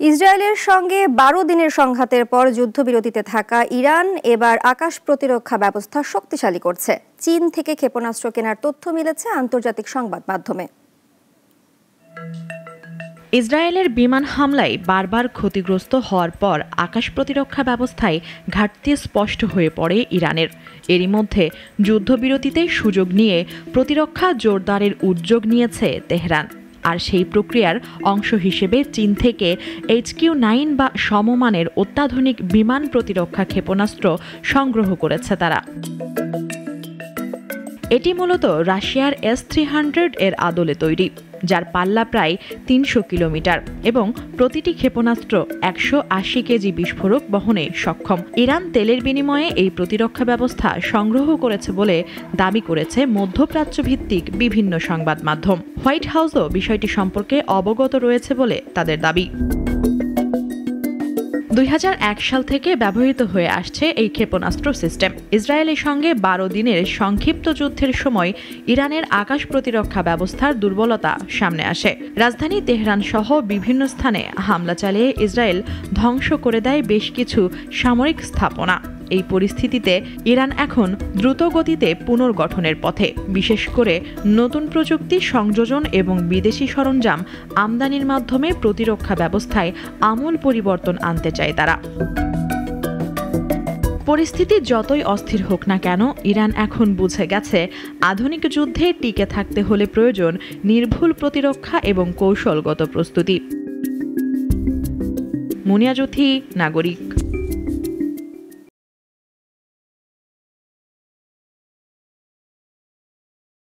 ইসরায়েলের সঙ্গে ১২ দিনের সংঘাতের পর যুদ্ধবিরতিতে থাকা ইরান এবার আকাশ প্রতিরক্ষা ব্যবস্থা শক্তিশালী করছে। চীন থেকে ক্ষেপণাস্ত্র কেনার তথ্য মিলেছে আন্তর্জাতিক সংবাদ মাধ্যমে। ইসরায়েলের বিমান হামলায় বারবার ক্ষতিগ্রস্ত হওয়ার পর আকাশ প্রতিরক্ষা ব্যবস্থায় ঘাটতি স্পষ্ট হয়ে পড়ে ইরানের। এরই মধ্যে যুদ্ধবিরতিতে সুযোগ নিয়ে প্রতিরক্ষা জোরদারের উদ্যোগ নিয়েছে তেহরান। আর সেই প্রক্রিয়ার অংশ হিসেবে চীন থেকে HQ-9 বা সমমানের অত্যাধুনিক বিমান প্রতিরক্ষা ক্ষেপণাস্ত্র সংগ্রহ করেছে তারা। এটি মূলত রাশিয়ার S-300 এর আদলে তৈরি, যার পাল্লা প্রায় ৩০০ কিলোমিটার এবং প্রতিটি ক্ষেপণাস্ত্র ১৮০ কেজি বিস্ফোরক বহনে সক্ষম। ইরান তেলের বিনিময়ে এই প্রতিরক্ষা ব্যবস্থা সংগ্রহ করেছে বলে দাবি করেছে মধ্যপ্রাচ্য ভিত্তিক বিভিন্ন সংবাদ মাধ্যম। হোয়াইট হাউসও বিষয়টি সম্পর্কে অবগত রয়েছে বলে তাদের দাবি। ২০০১ সাল থেকে ব্যবহৃত হয়ে আসছে এই ক্ষেপণাস্ত্র সিস্টেম। ইসরায়েলের সঙ্গে ১২ দিনের সংক্ষিপ্ত যুদ্ধের সময় ইরানের আকাশ প্রতিরক্ষা ব্যবস্থার দুর্বলতা সামনে আসে। রাজধানী তেহরান সহ বিভিন্ন স্থানে হামলা চালিয়ে ইসরায়েল ধ্বংস করে দেয় বেশ কিছু সামরিক স্থাপনা। এই পরিস্থিতিতে ইরান এখন দ্রুত গতিতে পুনর্গঠনের পথে, বিশেষ করে নতুন প্রযুক্তি সংযোজন এবং বিদেশি সরঞ্জাম আমদানির মাধ্যমে প্রতিরক্ষা ব্যবস্থায় আমূল পরিবর্তন আনতে চায় তারা। পরিস্থিতি যতই অস্থির হোক না কেন, ইরান এখন বুঝে গেছে আধুনিক যুদ্ধে টিকে থাকতে হলে প্রয়োজন নির্ভুল প্রতিরক্ষা এবং কৌশলগত প্রস্তুতি। মুনিয়া জ্যোতি, নাগরিক।